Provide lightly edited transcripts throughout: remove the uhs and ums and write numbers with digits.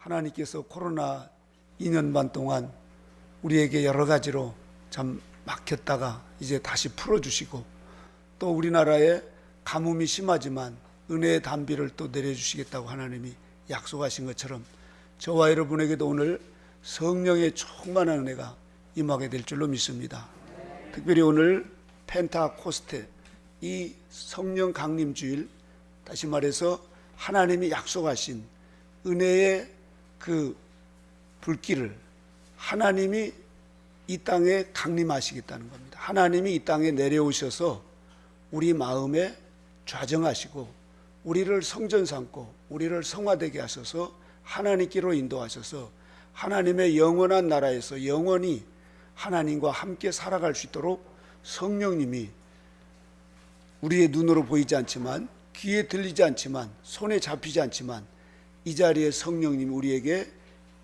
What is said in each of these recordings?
하나님께서 코로나 2년 반 동안 우리에게 여러 가지로 참 막혔다가 이제 다시 풀어주시고, 또 우리나라에 가뭄이 심하지만 은혜의 단비를 또 내려주시겠다고 하나님이 약속하신 것처럼 저와 여러분에게도 오늘 성령의 충만한 은혜가 임하게 될 줄로 믿습니다. 특별히 오늘 펜타코스테, 이 성령 강림 주일, 다시 말해서 하나님이 약속하신 은혜의 그 불길을 하나님이 이 땅에 강림하시겠다는 겁니다. 하나님이 이 땅에 내려오셔서 우리 마음에 좌정하시고 우리를 성전 삼고 우리를 성화되게 하셔서 하나님께로 인도하셔서 하나님의 영원한 나라에서 영원히 하나님과 함께 살아갈 수 있도록 성령님이 우리의 눈으로 보이지 않지만, 귀에 들리지 않지만, 손에 잡히지 않지만 이 자리에 성령님이 우리에게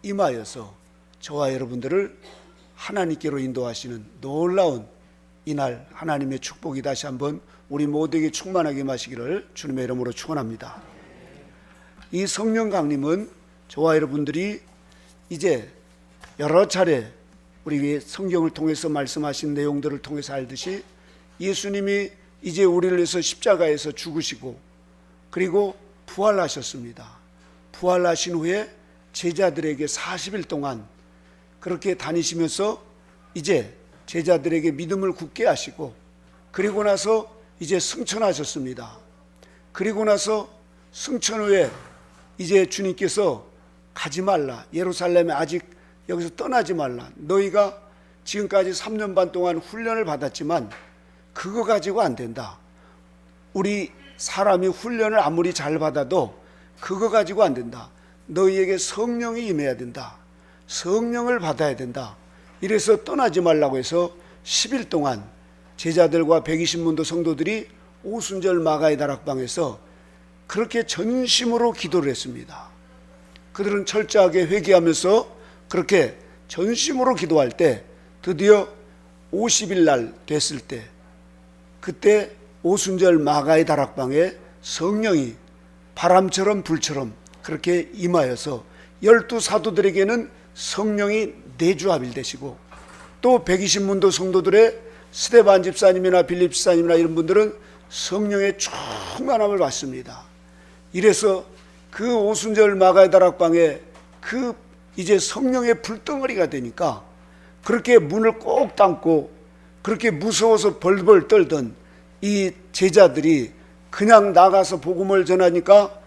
임하여서 저와 여러분들을 하나님께로 인도하시는 놀라운 이날, 하나님의 축복이 다시 한번 우리 모두에게 충만하게 임하시기를 주님의 이름으로 축원합니다. 이 성령 강림은 저와 여러분들이 이제 여러 차례 우리 성경을 통해서 말씀하신 내용들을 통해서 알듯이 예수님이 이제 우리를 위해서 십자가에서 죽으시고 그리고 부활하셨습니다. 부활하신 후에 제자들에게 40일 동안 그렇게 다니시면서 이제 제자들에게 믿음을 굳게 하시고, 그리고 나서 이제 승천하셨습니다. 그리고 나서 승천 후에 이제 주님께서 가지 말라, 예루살렘에 아직 여기서 떠나지 말라, 너희가 지금까지 3년 반 동안 훈련을 받았지만 그거 가지고 안 된다. 우리 사람이 훈련을 아무리 잘 받아도 그거 가지고 안 된다. 너희에게 성령이 임해야 된다. 성령을 받아야 된다. 이래서 떠나지 말라고 해서 10일 동안 제자들과 120문도 성도들이 오순절 마가의 다락방에서 그렇게 전심으로 기도를 했습니다. 그들은 철저하게 회개하면서 그렇게 전심으로 기도할 때 드디어 50일 날 됐을 때, 그때 오순절 마가의 다락방에 성령이 바람처럼 불처럼 그렇게 임하여서 12사도들에게는 성령이 내주합일 되시고, 또 120문도 성도들의 스데반 집사님이나 빌립 집사님이나 이런 분들은 성령의 충만함을 받습니다. 이래서 그 오순절 마가의 다락방에 그 이제 성령의 불덩어리가 되니까 그렇게 문을 꼭 닫고 그렇게 무서워서 벌벌 떨던 이 제자들이 그냥 나가서 복음을 전하니까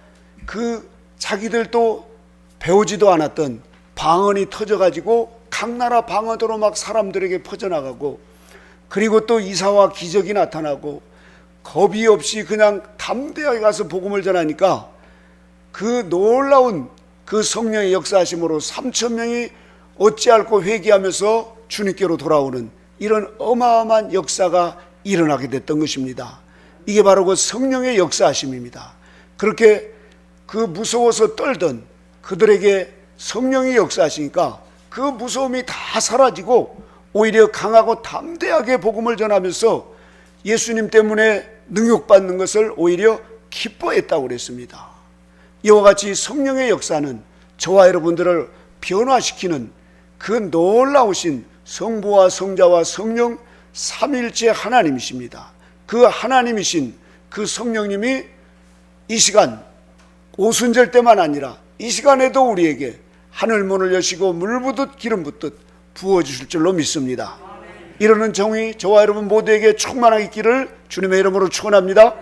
그 자기들도 배우지도 않았던 방언이 터져가지고 각 나라 방언으로 막 사람들에게 퍼져나가고, 그리고 또 이사와 기적이 나타나고 겁이 없이 그냥 담대하게 가서 복음을 전하니까 그 놀라운 그 성령의 역사하심으로 3,000명이 어찌할꼬 회개하면서 주님께로 돌아오는 이런 어마어마한 역사가 일어나게 됐던 것입니다. 이게 바로 그 성령의 역사하심입니다. 그렇게 그 무서워서 떨던 그들에게 성령이 역사하시니까 그 무서움이 다 사라지고 오히려 강하고 담대하게 복음을 전하면서 예수님 때문에 능욕받는 것을 오히려 기뻐했다고 그랬습니다. 이와 같이 성령의 역사는 저와 여러분들을 변화시키는 그 놀라우신 성부와 성자와 성령 삼위일체 하나님이십니다. 그 하나님이신 그 성령님이 이 시간 오순절 때만 아니라 이 시간에도 우리에게 하늘문을 여시고 물 붓듯 기름 붓듯 부어주실 줄로 믿습니다. 이러는 정의 저와 여러분 모두에게 충만하게 있기를 주님의 이름으로 축원합니다.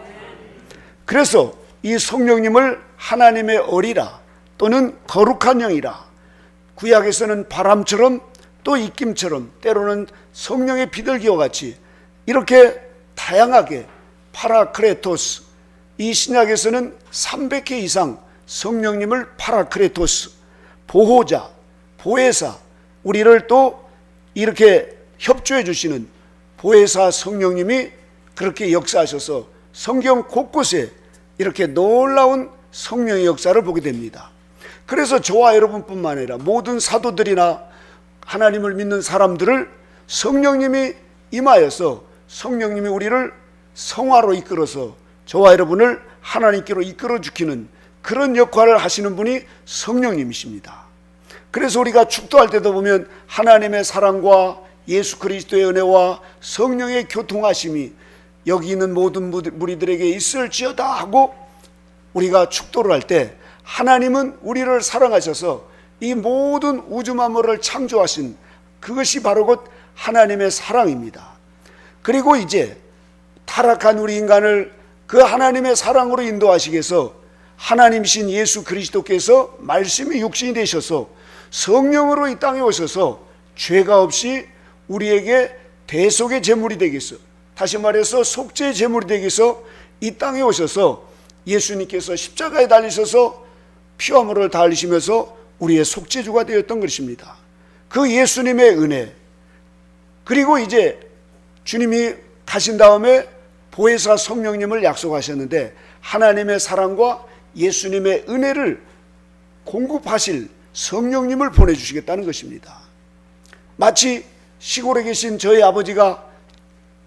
그래서 이 성령님을 하나님의 어리라 또는 거룩한 영이라, 구약에서는 바람처럼 또 입김처럼 때로는 성령의 비둘기와 같이 이렇게 다양하게 파라크레토스, 이 신약에서는 300회 이상 성령님을 파라크레토스, 보호자, 보혜사, 우리를 또 이렇게 협조해 주시는 보혜사 성령님이 그렇게 역사하셔서 성경 곳곳에 이렇게 놀라운 성령의 역사를 보게 됩니다. 그래서 저와 여러분뿐만 아니라 모든 사도들이나 하나님을 믿는 사람들을 성령님이 임하여서 성령님이 우리를 성화로 이끌어서 저와 여러분을 하나님께로 이끌어 주기는 그런 역할을 하시는 분이 성령님이십니다. 그래서 우리가 축도할 때도 보면 하나님의 사랑과 예수 그리스도의 은혜와 성령의 교통하심이 여기 있는 모든 무리들에게 있을지어다 하고 우리가 축도를 할 때 하나님은 우리를 사랑하셔서 이 모든 우주 만물을 창조하신 그것이 바로 곧 하나님의 사랑입니다. 그리고 이제 타락한 우리 인간을 그 하나님의 사랑으로 인도하시기 위해서 하나님이신 예수 그리스도께서 말씀이 육신이 되셔서 성령으로 이 땅에 오셔서 죄가 없이 우리에게 대속의 제물이 되기 위해서, 다시 말해서 속죄의 제물이 되기 위해서 이 땅에 오셔서 예수님께서 십자가에 달리셔서 피와 물을 다 흘리시면서 우리의 속죄주가 되었던 것입니다. 그 예수님의 은혜, 그리고 이제 주님이 가신 다음에 보혜사 성령님을 약속하셨는데 하나님의 사랑과 예수님의 은혜를 공급하실 성령님을 보내주시겠다는 것입니다. 마치 시골에 계신 저희 아버지가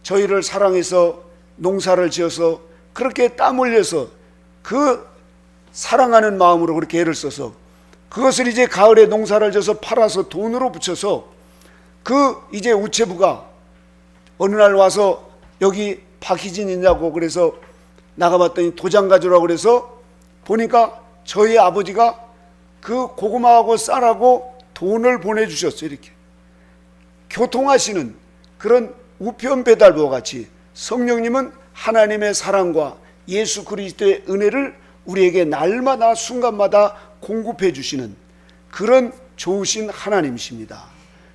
저희를 사랑해서 농사를 지어서 그렇게 땀 흘려서 그 사랑하는 마음으로 그렇게 애를 써서 그것을 이제 가을에 농사를 져서 팔아서 돈으로 붙여서 그 이제 우체부가 어느 날 와서 여기 박희진 있냐고 그래서 나가봤더니 도장 가져오라고 그래서 보니까 저희 아버지가 그 고구마하고 쌀하고 돈을 보내주셨어요. 이렇게 교통하시는 그런 우편 배달부와 같이 성령님은 하나님의 사랑과 예수 그리스도의 은혜를 우리에게 날마다 순간마다 공급해 주시는 그런 좋으신 하나님이십니다.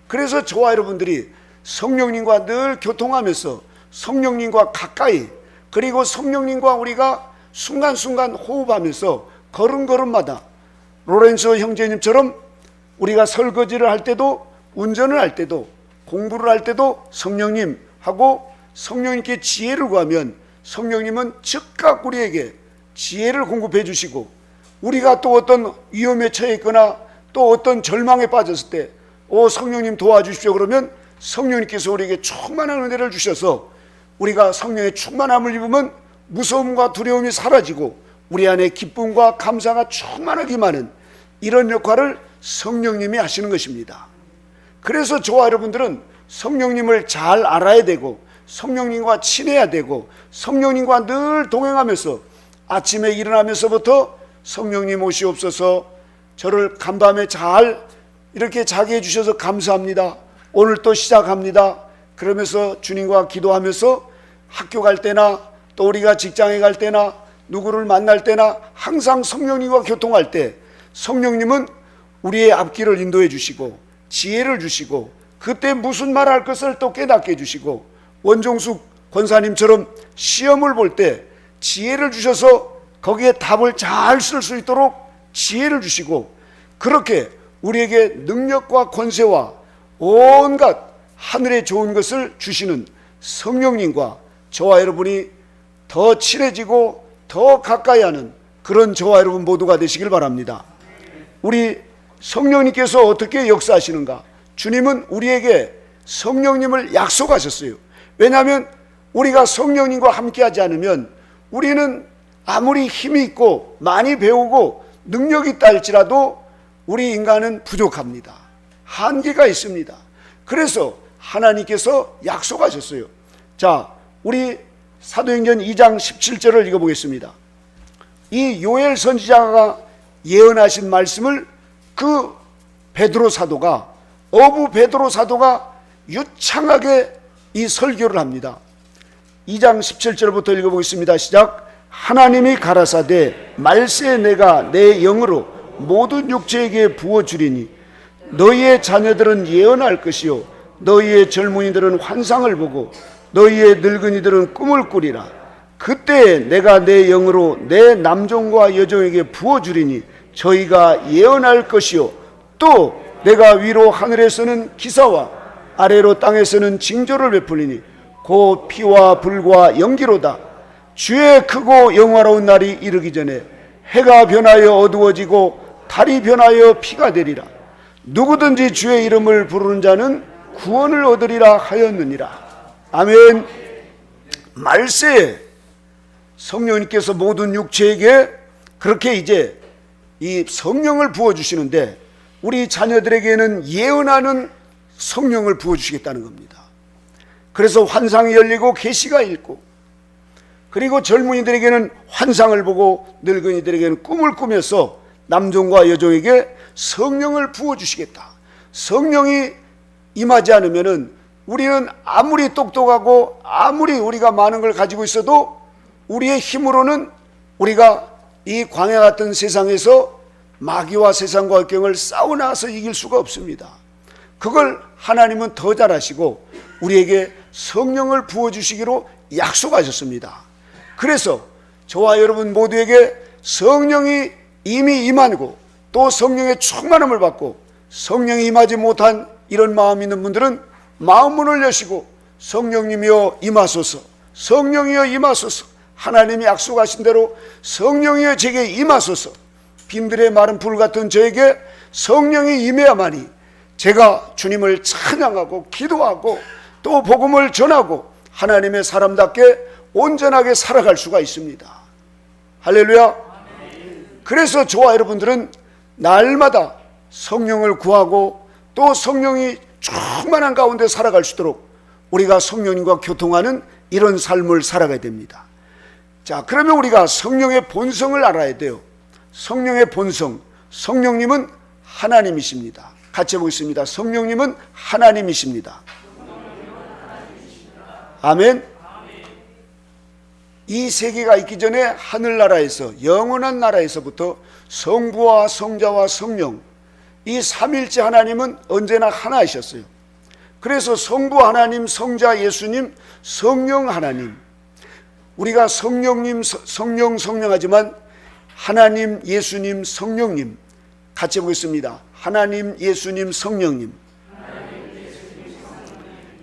그래서 저와 여러분들이 성령님과 늘 교통하면서 성령님과 가까이, 그리고 성령님과 우리가 순간순간 호흡하면서 걸음걸음마다 로렌소 형제님처럼 우리가 설거지를 할 때도, 운전을 할 때도, 공부를 할 때도 성령님 하고 성령님께 지혜를 구하면 성령님은 즉각 우리에게 지혜를 공급해 주시고, 우리가 또 어떤 위험에 처해 있거나 또 어떤 절망에 빠졌을 때 성령님 도와주십시오 그러면 성령님께서 우리에게 충만한 은혜를 주셔서 우리가 성령의 충만함을 입으면 무서움과 두려움이 사라지고 우리 안에 기쁨과 감사가 충만하게 하는 이런 역할을 성령님이 하시는 것입니다. 그래서 저와 여러분들은 성령님을 잘 알아야 되고 성령님과 친해야 되고 성령님과 늘 동행하면서 아침에 일어나면서부터 성령님 오시옵소서, 저를 간밤에 잘 이렇게 자게 해주셔서 감사합니다, 오늘 또 시작합니다 그러면서 주님과 기도하면서 학교 갈 때나 또 우리가 직장에 갈 때나 누구를 만날 때나 항상 성령님과 교통할 때 성령님은 우리의 앞길을 인도해 주시고 지혜를 주시고 그때 무슨 말 할 것을 또 깨닫게 해주시고, 원종숙 권사님처럼 시험을 볼 때 지혜를 주셔서 거기에 답을 잘 쓸 수 있도록 지혜를 주시고, 그렇게 우리에게 능력과 권세와 온갖 하늘의 좋은 것을 주시는 성령님과 저와 여러분이 더 친해지고 더 가까이 하는 그런 저와 여러분 모두가 되시길 바랍니다. 우리 성령님께서 어떻게 역사하시는가? 주님은 우리에게 성령님을 약속하셨어요. 왜냐하면 우리가 성령님과 함께하지 않으면 우리는 아무리 힘이 있고 많이 배우고 능력이 있다 할지라도 우리 인간은 부족합니다. 한계가 있습니다. 그래서 하나님께서 약속하셨어요. 자, 우리 사도행전 2장 17절을 읽어보겠습니다. 이 요엘 선지자가 예언하신 말씀을 그 베드로 사도가, 어부 베드로 사도가 유창하게 이 설교를 합니다. 2장 17절부터 읽어보겠습니다. 시작. 하나님이 가라사대 말세 내가 내 영으로 모든 육체에게 부어주리니 너희의 자녀들은 예언할 것이요 너희의 젊은이들은 환상을 보고 너희의 늙은이들은 꿈을 꾸리라. 그때 내가 내 영으로 내 남종과 여종에게 부어주리니 저희가 예언할 것이요 또 내가 위로 하늘에서는 기사와 아래로 땅에서는 징조를 베풀리니 곧 피와 불과 연기로다. 주의 크고 영화로운 날이 이르기 전에 해가 변하여 어두워지고 달이 변하여 피가 되리라. 누구든지 주의 이름을 부르는 자는 구원을 얻으리라 하였느니라. 아멘. 말세에 성령님께서 모든 육체에게 그렇게 이제 이 성령을 부어주시는데 우리 자녀들에게는 예언하는 성령을 부어주시겠다는 겁니다. 그래서 환상이 열리고 계시가 읽고, 그리고 젊은이들에게는 환상을 보고 늙은이들에게는 꿈을 꾸면서 남종과 여종에게 성령을 부어주시겠다. 성령이 임하지 않으면은 우리는 아무리 똑똑하고 아무리 우리가 많은 걸 가지고 있어도 우리의 힘으로는 우리가 이 광야 같은 세상에서 마귀와 세상과 역경을 싸워나가서 이길 수가 없습니다. 그걸 하나님은 더 잘하시고 우리에게 성령을 부어주시기로 약속하셨습니다. 그래서 저와 여러분 모두에게 성령이 이미 임하고 또 성령의 충만함을 받고 성령이 임하지 못한 이런 마음 있는 분들은 마음문을 여시고 성령님이여 임하소서, 성령이여 임하소서, 하나님이 약속하신 대로 성령이여 제게 임하소서, 빈들의 마른 불 같은 저에게 성령이 임해야만이 제가 주님을 찬양하고 기도하고 또 복음을 전하고 하나님의 사람답게 온전하게 살아갈 수가 있습니다. 할렐루야. 그래서 저와 여러분들은 날마다 성령을 구하고 또 성령이 충만한 가운데 살아갈 수 있도록 우리가 성령님과 교통하는 이런 삶을 살아가야 됩니다. 자, 그러면 우리가 성령의 본성을 알아야 돼요. 성령의 본성, 성령님은 하나님이십니다. 같이 해보겠습니다. 성령님은 하나님이십니다. 아멘. 이 세계가 있기 전에 하늘나라에서, 영원한 나라에서부터 성부와 성자와 성령, 이 삼일째 하나님은 언제나 하나이셨어요. 그래서 성부 하나님, 성자 예수님, 성령 하나님, 우리가 성령님, 성령하지만 하나님, 예수님, 성령님, 같이 해보겠습니다. 하나님, 예수님, 성령님.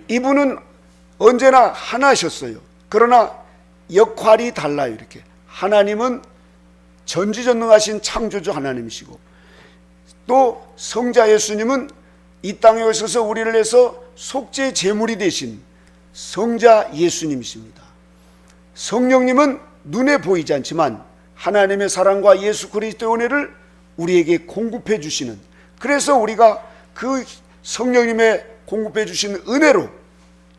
이분은 언제나 하나셨어요. 그러나 역할이 달라요. 이렇게 하나님은 전지전능하신 창조주 하나님이시고 또 성자 예수님은 이 땅에 오셔서 우리를 위해서 속죄 제물이 되신 성자 예수님이십니다. 성령님은 눈에 보이지 않지만 하나님의 사랑과 예수 그리스도의 은혜를 우리에게 공급해 주시는, 그래서 우리가 그 성령님의 공급해 주시는 은혜로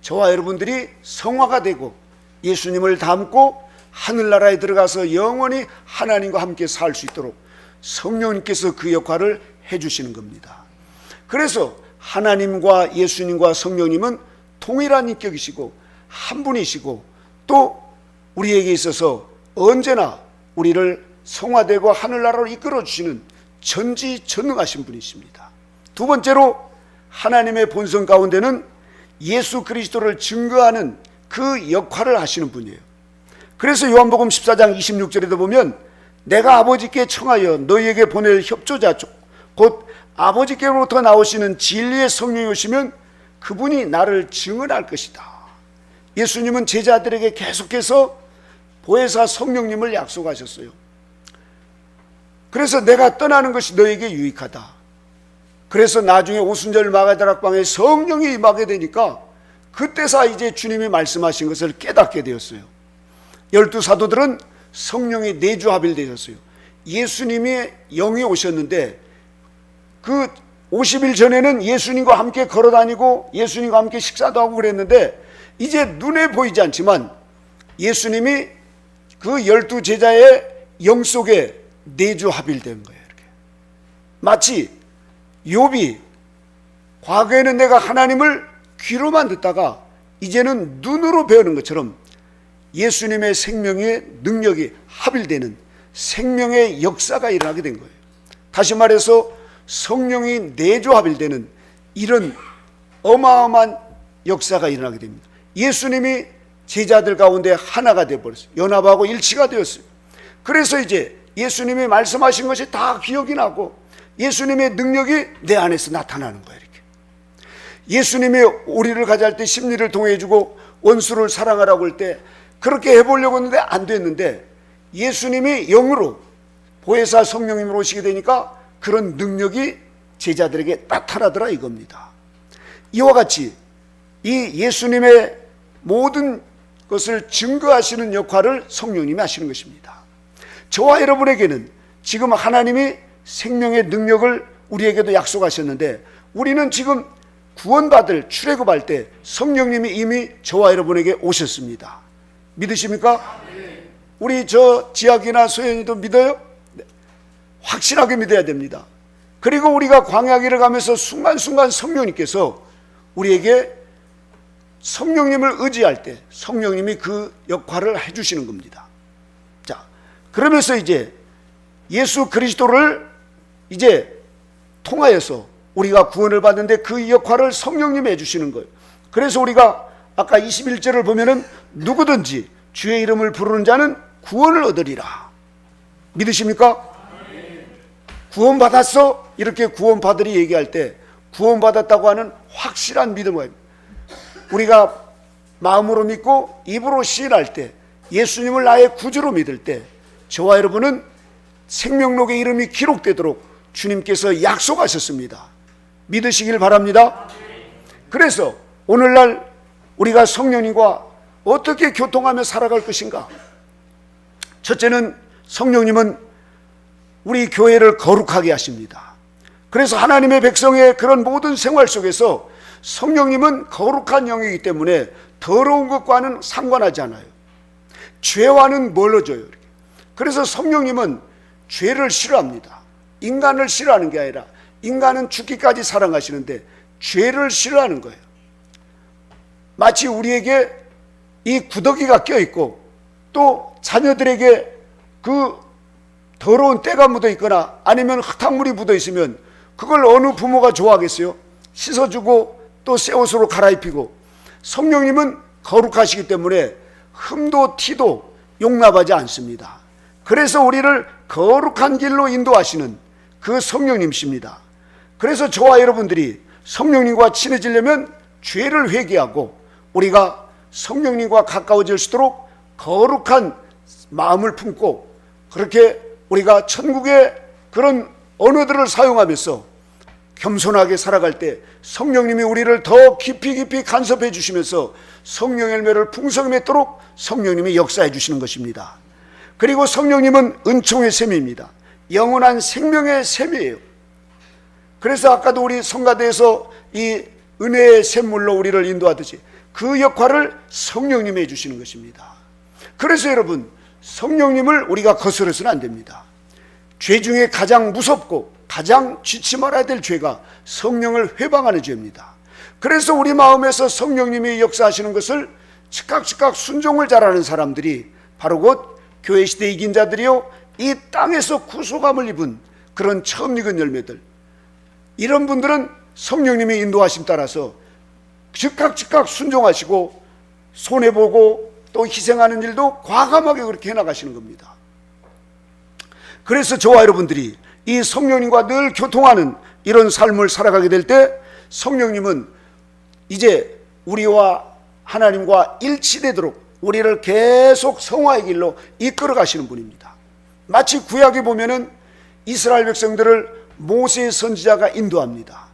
저와 여러분들이 성화가 되고 예수님을 닮고 하늘나라에 들어가서 영원히 하나님과 함께 살 수 있도록 성령님께서 그 역할을 해주시는 겁니다. 그래서 하나님과 예수님과 성령님은 동일한 인격이시고 한 분이시고 또 우리에게 있어서 언제나 우리를 성화되고 하늘나라로 이끌어 주시는 전지전능하신 분이십니다. 두 번째로 하나님의 본성 가운데는 예수 그리스도를 증거하는 그 역할을 하시는 분이에요. 그래서 요한복음 14장 26절에도 보면 내가 아버지께 청하여 너희에게 보낼 협조자 곧 아버지께로부터 나오시는 진리의 성령이 오시면 그분이 나를 증언할 것이다. 예수님은 제자들에게 계속해서 보혜사 성령님을 약속하셨어요. 그래서 내가 떠나는 것이 너에게 유익하다. 그래서 나중에 오순절 마가다락방에 성령이 임하게 되니까 그때서 이제 주님이 말씀하신 것을 깨닫게 되었어요. 12사도들은 성령이 내주합일되셨어요. 예수님이 영이 오셨는데 그 50일 전에는 예수님과 함께 걸어다니고 예수님과 함께 식사도 하고 그랬는데 이제 눈에 보이지 않지만 예수님이 그 12제자의 영 속에 내주합일된 거예요. 이렇게. 마치 욥이 과거에는 내가 하나님을 귀로만 듣다가 이제는 눈으로 배우는 것처럼 예수님의 생명의 능력이 합일되는 생명의 역사가 일어나게 된 거예요. 다시 말해서 성령이 내조합일되는 이런 어마어마한 역사가 일어나게 됩니다. 예수님이 제자들 가운데 하나가 되어버렸어요. 연합하고 일치가 되었어요. 그래서 이제 예수님이 말씀하신 것이 다 기억이 나고 예수님의 능력이 내 안에서 나타나는 거예요. 이렇게. 예수님이 우리를 가져갈 때 심리를 통해주고 원수를 사랑하라고 할 때 그렇게 해보려고 했는데 안 됐는데 예수님이 영으로 보혜사 성령님으로 오시게 되니까 그런 능력이 제자들에게 나타나더라 이겁니다. 이와 같이 이 예수님의 모든 것을 증거하시는 역할을 성령님이 하시는 것입니다. 저와 여러분에게는 지금 하나님이 생명의 능력을 우리에게도 약속하셨는데, 우리는 지금 구원받을 출애굽할 때 성령님이 이미 저와 여러분에게 오셨습니다. 믿으십니까? 우리 저 지학이나 소연이도 믿어요? 네. 확실하게 믿어야 됩니다. 그리고 우리가 광야길을 가면서 순간순간 성령님께서 우리에게 성령님을 의지할 때 성령님이 그 역할을 해주시는 겁니다. 자, 그러면서 이제 예수 그리스도를 이제 통하여서 우리가 구원을 받는데 그 역할을 성령님이 해주시는 거예요. 그래서 우리가 아까 21절을 보면은 누구든지 주의 이름을 부르는 자는 구원을 얻으리라. 믿으십니까? 구원받았어? 이렇게 구원받으리 얘기할 때 구원받았다고 하는 확실한 믿음을, 우리가 마음으로 믿고 입으로 시인할 때, 예수님을 나의 구주로 믿을 때 저와 여러분은 생명록의 이름이 기록되도록 주님께서 약속하셨습니다. 믿으시길 바랍니다. 그래서 오늘날 우리가 성령님과 어떻게 교통하며 살아갈 것인가? 첫째는 성령님은 우리 교회를 거룩하게 하십니다. 그래서 하나님의 백성의 그런 모든 생활 속에서 성령님은 거룩한 영이기 때문에 더러운 것과는 상관하지 않아요. 죄와는 멀어져요. 그래서 성령님은 죄를 싫어합니다. 인간을 싫어하는 게 아니라 인간은 죽기까지 사랑하시는데 죄를 싫어하는 거예요. 마치 우리에게 이 구더기가 껴있고 또 자녀들에게 그 더러운 때가 묻어 있거나 아니면 흙탕물이 묻어 있으면 그걸 어느 부모가 좋아하겠어요? 씻어주고 또 새 옷으로 갈아입히고. 성령님은 거룩하시기 때문에 흠도 티도 용납하지 않습니다. 그래서 우리를 거룩한 길로 인도하시는 그 성령님이십니다. 그래서 저와 여러분들이 성령님과 친해지려면 죄를 회개하고 우리가 성령님과 가까워질 수 있도록 거룩한 마음을 품고, 그렇게 우리가 천국의 그런 언어들을 사용하면서 겸손하게 살아갈 때 성령님이 우리를 더 깊이 간섭해 주시면서 성령의 열매를 풍성히 맺도록 성령님이 역사해 주시는 것입니다. 그리고 성령님은 은총의 샘입니다. 영원한 생명의 샘이에요. 그래서 아까도 우리 성가대에서 이 은혜의 샘물로 우리를 인도하듯이 그 역할을 성령님이 해주시는 것입니다. 그래서 여러분, 성령님을 우리가 거스려서는 안 됩니다. 죄 중에 가장 무섭고 가장 지치 말아야 될 죄가 성령을 회방하는 죄입니다. 그래서 우리 마음에서 성령님이 역사하시는 것을 즉각 순종을 잘하는 사람들이 바로 곧 교회 시대 이긴 자들이요, 이 땅에서 구속함을 입은 그런 처음 익은 열매들, 이런 분들은 성령님의 인도하심 따라서 즉각 순종하시고 손해보고 또 희생하는 일도 과감하게 그렇게 해나가시는 겁니다. 그래서 저와 여러분들이 이 성령님과 늘 교통하는 이런 삶을 살아가게 될 때 성령님은 이제 우리와 하나님과 일치되도록 우리를 계속 성화의 길로 이끌어 가시는 분입니다. 마치 구약에 보면은 이스라엘 백성들을 모세 선지자가 인도합니다.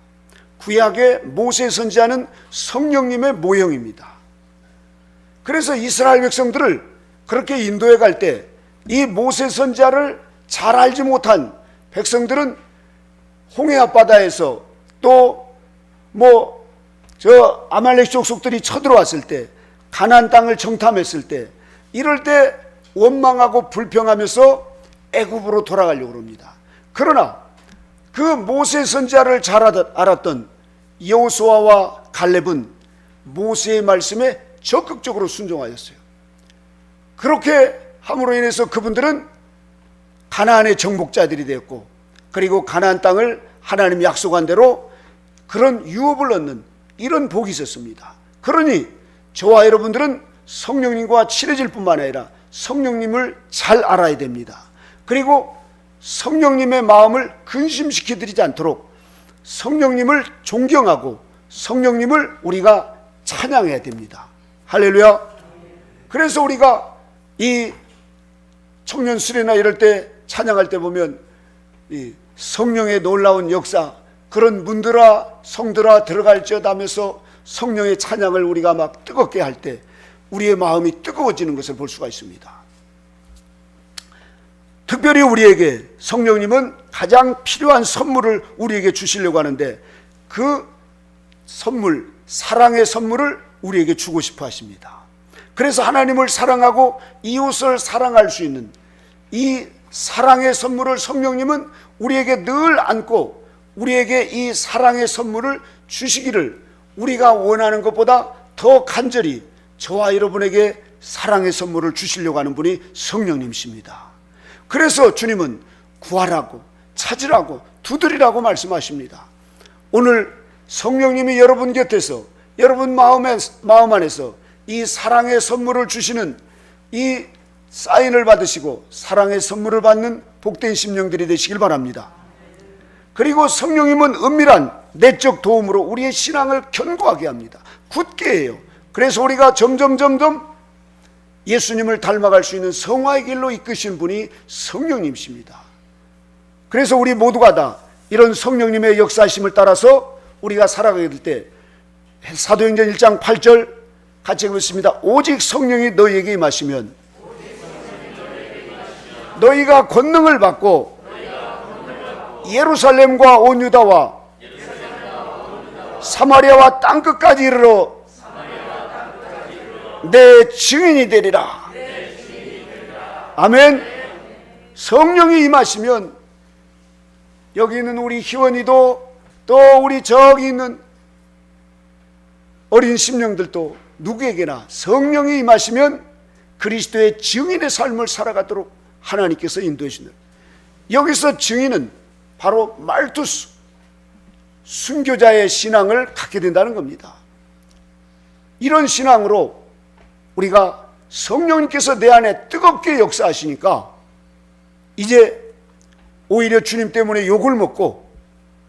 구약의 모세 선지자는 성령님의 모형입니다. 그래서 이스라엘 백성들을 그렇게 인도해 갈 때 이 모세 선지자를 잘 알지 못한 백성들은 홍해 앞바다에서 또 저 아말렉 족속들이 쳐들어왔을 때, 가나안 땅을 정탐했을 때, 이럴 때 원망하고 불평하면서 애굽으로 돌아가려고 합니다. 그러나 그 모세 선지자를 잘 알았던 여호수아와 갈렙은 모세의 말씀에 적극적으로 순종하였어요. 그렇게 함으로 인해서 그분들은 가나안의 정복자들이 되었고, 그리고 가나안 땅을 하나님이 약속한 대로 그런 유업을 얻는 이런 복이 있었습니다. 그러니 저와 여러분들은 성령님과 친해질 뿐만 아니라 성령님을 잘 알아야 됩니다. 그리고 성령님의 마음을 근심시켜드리지 않도록 성령님을 존경하고 성령님을 우리가 찬양해야 됩니다. 할렐루야. 그래서 우리가 이 청년 수련회나 이럴 때 찬양할 때 보면 이 성령의 놀라운 역사, 그런 문들아 성들아 들어갈지어다 하면서 성령의 찬양을 우리가 막 뜨겁게 할 때 우리의 마음이 뜨거워지는 것을 볼 수가 있습니다. 특별히 우리에게 성령님은 가장 필요한 선물을 우리에게 주시려고 하는데 그 선물, 사랑의 선물을 우리에게 주고 싶어 하십니다. 그래서 하나님을 사랑하고 이웃을 사랑할 수 있는 이 사랑의 선물을 성령님은 우리에게 늘 안고 우리에게 이 사랑의 선물을 주시기를 우리가 원하는 것보다 더 간절히 저와 여러분에게 사랑의 선물을 주시려고 하는 분이 성령님이십니다. 그래서 주님은 구하라고, 찾으라고, 두드리라고 말씀하십니다. 오늘 성령님이 여러분 곁에서, 여러분 마음 안에서 이 사랑의 선물을 주시는 이 사인을 받으시고 사랑의 선물을 받는 복된 심령들이 되시길 바랍니다. 그리고 성령님은 은밀한 내적 도움으로 우리의 신앙을 견고하게 합니다. 굳게 해요. 그래서 우리가 점점 예수님을 닮아갈 수 있는 성화의 길로 이끄신 분이 성령님이십니다. 그래서 우리 모두가 다 이런 성령님의 역사하심을 따라서 우리가 살아가게 될 때 사도행전 1장 8절 같이 읽겠습니다. 오직 성령이 너희에게 임하시면 너희가 권능을 받고 예루살렘과 온 유다와 사마리아와 땅끝까지 이르러 내 증인이 되리라. 아멘. 성령이 임하시면 여기 있는 우리 희원이도 또 우리 저기 있는 어린 심령들도 누구에게나 성령이 임하시면 그리스도의 증인의 삶을 살아가도록 하나님께서 인도해 주는, 여기서 증인은 바로 말투스 순교자의 신앙을 갖게 된다는 겁니다. 이런 신앙으로 우리가 성령님께서 내 안에 뜨겁게 역사하시니까 이제 오히려 주님 때문에 욕을 먹고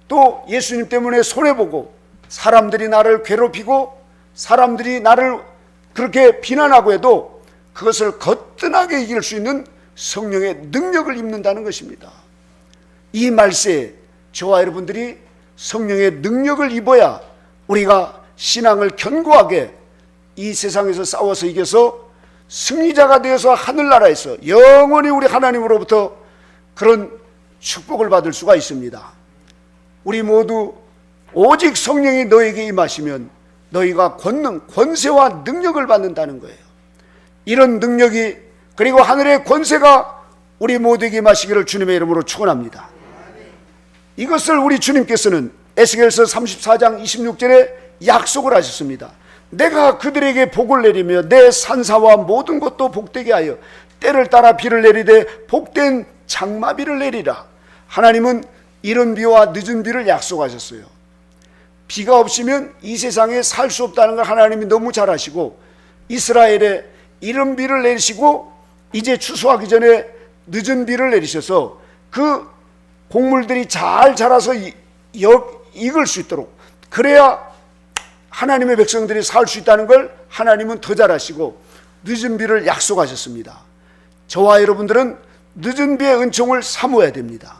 또 예수님 때문에 손해보고 사람들이 나를 괴롭히고 사람들이 나를 그렇게 비난하고 해도 그것을 거뜬하게 이길 수 있는 성령의 능력을 입는다는 것입니다. 이 말세에 저와 여러분들이 성령의 능력을 입어야 우리가 신앙을 견고하게 이 세상에서 싸워서 이겨서 승리자가 되어서 하늘나라에서 영원히 우리 하나님으로부터 그런 축복을 받을 수가 있습니다. 우리 모두 오직 성령이 너에게 임하시면 너희가 권능, 권세와 능력을 받는다는 거예요. 이런 능력이 그리고 하늘의 권세가 우리 모두에게 임하시기를 주님의 이름으로 축원합니다. 이것을 우리 주님께서는 에스겔서 34장 26절에 약속을 하셨습니다. 내가 그들에게 복을 내리며 내 산사와 모든 것도 복되게 하여 때를 따라 비를 내리되 복된 장마비를 내리라. 하나님은 이른 비와 늦은 비를 약속하셨어요. 비가 없으면 이 세상에 살 수 없다는 걸 하나님이 너무 잘 아시고 이스라엘에 이른 비를 내리시고 이제 추수하기 전에 늦은 비를 내리셔서 그 곡물들이 잘 자라서 익을 수 있도록, 그래야 하나님의 백성들이 살 수 있다는 걸 하나님은 더 잘 아시고 늦은 비를 약속하셨습니다. 저와 여러분들은 늦은 비의 은총을 사모해야 됩니다.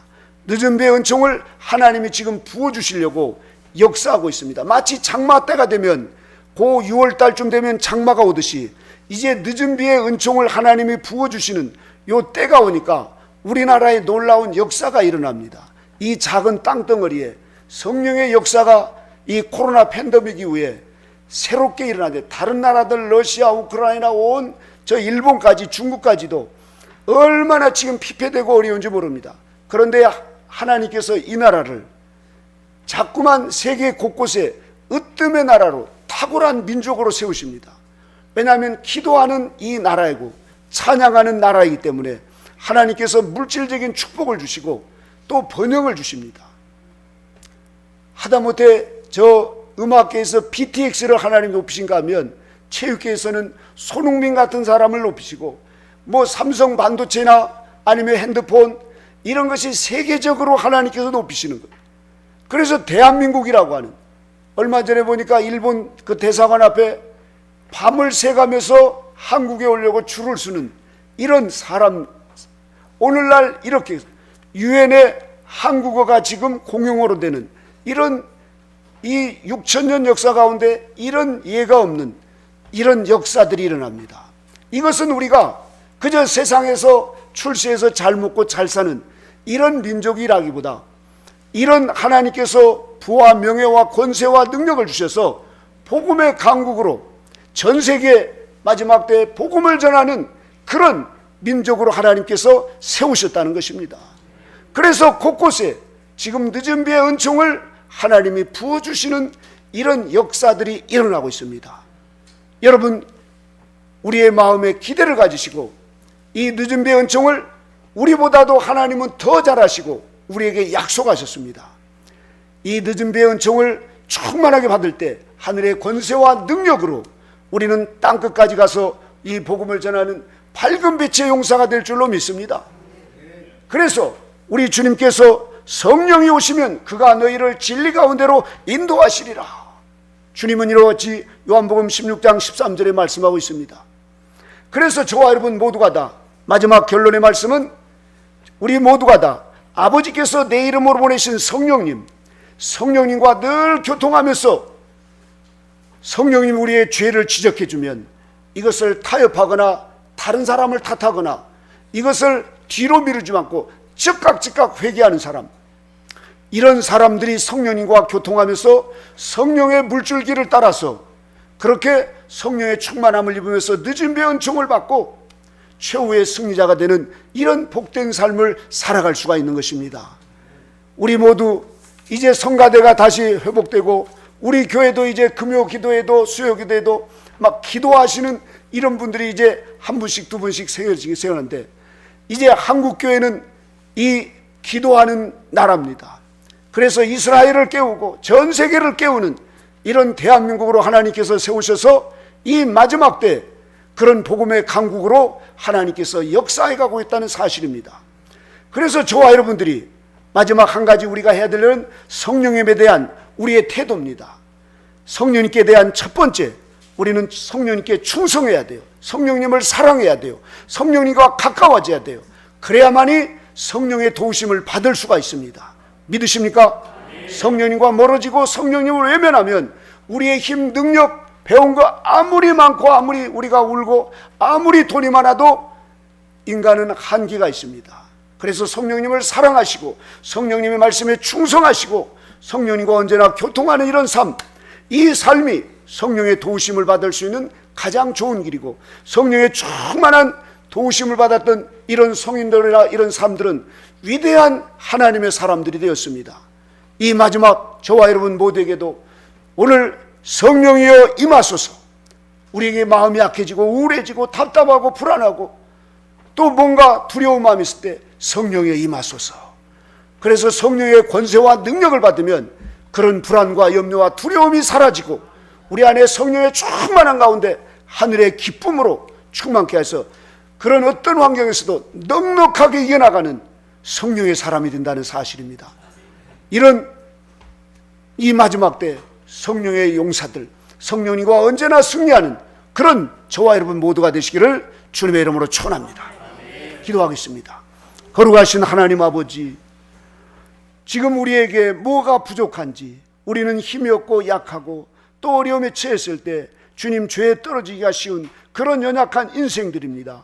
늦은 비의 은총을 하나님이 지금 부어주시려고 역사하고 있습니다. 마치 장마 때가 되면 그 6월달쯤 되면 장마가 오듯이 이제 늦은 비의 은총을 하나님이 부어주시는 요 때가 오니까 우리나라에 놀라운 역사가 일어납니다. 이 작은 땅덩어리에 성령의 역사가 이 코로나 팬데믹 이후에 새롭게 일어나는데, 다른 나라들 러시아, 우크라이나, 온 저 일본까지 중국까지도 얼마나 지금 피폐되고 어려운지 모릅니다. 그런데 하나님께서 이 나라를 자꾸만 세계 곳곳에 으뜸의 나라로 탁월한 민족으로 세우십니다. 왜냐하면 기도하는 이 나라이고 찬양하는 나라이기 때문에 하나님께서 물질적인 축복을 주시고 또 번영을 주십니다. 하다못해 저 음악계에서 BTX를 하나님 높이신가 하면 체육계에서는 손흥민 같은 사람을 높이시고 뭐 삼성 반도체나 아니면 핸드폰 이런 것이 세계적으로 하나님께서 높이시는 거예요. 그래서 대한민국이라고 하는, 얼마 전에 보니까 일본 그 대사관 앞에 밤을 새가면서 한국에 오려고 줄을 서는 이런 사람, 오늘날 이렇게 유엔의 한국어가 지금 공용어로 되는 이런 이 6,000년 역사 가운데 이런 예가 없는 이런 역사들이 일어납니다. 이것은 우리가 그저 세상에서 출세해서 잘 먹고 잘 사는 이런 민족이라기보다 이런 하나님께서 부와 명예와 권세와 능력을 주셔서 복음의 강국으로 전 세계 마지막 때 복음을 전하는 그런 민족으로 하나님께서 세우셨다는 것입니다. 그래서 곳곳에 지금 늦은 비의 은총을 하나님이 부어주시는 이런 역사들이 일어나고 있습니다. 여러분, 우리의 마음에 기대를 가지시고 이 늦은 비의 은총을 우리보다도 하나님은 더 잘하시고 우리에게 약속하셨습니다. 이 늦은 비의 은총을 충만하게 받을 때 하늘의 권세와 능력으로 우리는 땅끝까지 가서 이 복음을 전하는 밝은 빛의 용사가 될 줄로 믿습니다. 그래서 우리 주님께서 성령이 오시면 그가 너희를 진리 가운데로 인도하시리라. 주님은 이렇게 요한복음 16장 13절에 말씀하고 있습니다. 그래서 저와 여러분 모두가 다, 마지막 결론의 말씀은 우리 모두가 다 아버지께서 내 이름으로 보내신 성령님과 늘 교통하면서 성령님이 우리의 죄를 지적해 주면 이것을 타협하거나 다른 사람을 탓하거나 이것을 뒤로 미루지 않고 즉각 회개하는 사람, 이런 사람들이 성령님과 교통하면서 성령의 물줄기를 따라서 그렇게 성령의 충만함을 입으면서 늦은 비의 은총을 받고 최후의 승리자가 되는 이런 복된 삶을 살아갈 수가 있는 것입니다. 우리 모두 이제 성가대가 다시 회복되고 우리 교회도 이제 금요 기도회도 수요 기도회도 막 기도하시는 이런 분들이 이제 한 분씩 두 분씩 세우는데 이제 한국 교회는 이 기도하는 나라입니다. 그래서 이스라엘을 깨우고 전 세계를 깨우는 이런 대한민국으로 하나님께서 세우셔서 이 마지막 때 그런 복음의 강국으로 하나님께서 역사해 가고 있다는 사실입니다. 그래서 저와 여러분들이 마지막 한 가지 우리가 해야 될 일은 성령님에 대한 우리의 태도입니다. 성령님께 대한 첫 번째, 우리는 성령님께 충성해야 돼요. 성령님을 사랑해야 돼요. 성령님과 가까워져야 돼요. 그래야만이 성령의 도우심을 받을 수가 있습니다. 믿으십니까? 성령님과 멀어지고 성령님을 외면하면 우리의 힘, 능력, 배운 거 아무리 많고 아무리 우리가 울고 아무리 돈이 많아도 인간은 한계가 있습니다. 그래서 성령님을 사랑하시고 성령님의 말씀에 충성하시고 성령님과 언제나 교통하는 이런 삶, 이 삶이 성령의 도우심을 받을 수 있는 가장 좋은 길이고, 성령의 충만한 도우심을 받았던 이런 성인들이나 이런 삶들은 위대한 하나님의 사람들이 되었습니다. 이 마지막 저와 여러분 모두에게도 오늘 성령이여 임하소서. 우리에게 마음이 약해지고 우울해지고 답답하고 불안하고 또 뭔가 두려운 마음이 있을 때 성령이여 임하소서. 그래서 성령의 권세와 능력을 받으면 그런 불안과 염려와 두려움이 사라지고 우리 안에 성령의 충만한 가운데 하늘의 기쁨으로 충만케 해서 그런 어떤 환경에서도 넉넉하게 이겨나가는 성령의 사람이 된다는 사실입니다. 이런 이 마지막 때 성령의 용사들, 성령님과 언제나 승리하는 그런 저와 여러분 모두가 되시기를 주님의 이름으로 축원합니다. 기도하겠습니다. 거룩하신 하나님 아버지, 지금 우리에게 뭐가 부족한지, 우리는 힘이 없고 약하고 또 어려움에 처했을 때 주님 죄에 떨어지기가 쉬운 그런 연약한 인생들입니다.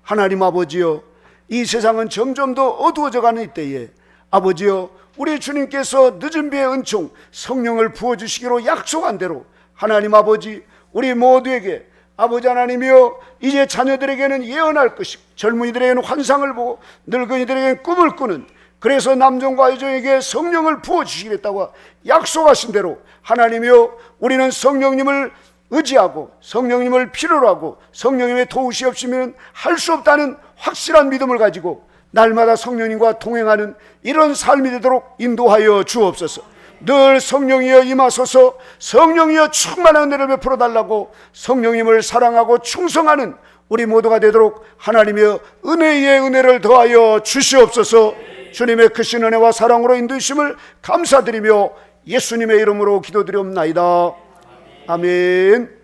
하나님 아버지여, 이 세상은 점점 더 어두워져가는 이때에 아버지여, 우리 주님께서 늦은 비의 은총 성령을 부어주시기로 약속한 대로 하나님 아버지, 우리 모두에게 아버지 하나님이여, 이제 자녀들에게는 예언할 것이고 젊은이들에게는 환상을 보고 늙은이들에게는 꿈을 꾸는, 그래서 남종과 여종에게 성령을 부어주시겠다고 약속하신 대로 하나님이여, 우리는 성령님을 의지하고 성령님을 필요로 하고 성령님의 도우시 없이는 할 수 없다는 확실한 믿음을 가지고 날마다 성령님과 동행하는 이런 삶이 되도록 인도하여 주옵소서. 늘 성령이여 임하소서. 성령이여 충만한 은혜를 베풀어 달라고 성령님을 사랑하고 충성하는 우리 모두가 되도록 하나님의 은혜의 은혜를 더하여 주시옵소서. 주님의 크신 은혜와 사랑으로 인도하심을 감사드리며 예수님의 이름으로 기도드리옵나이다. 아멘.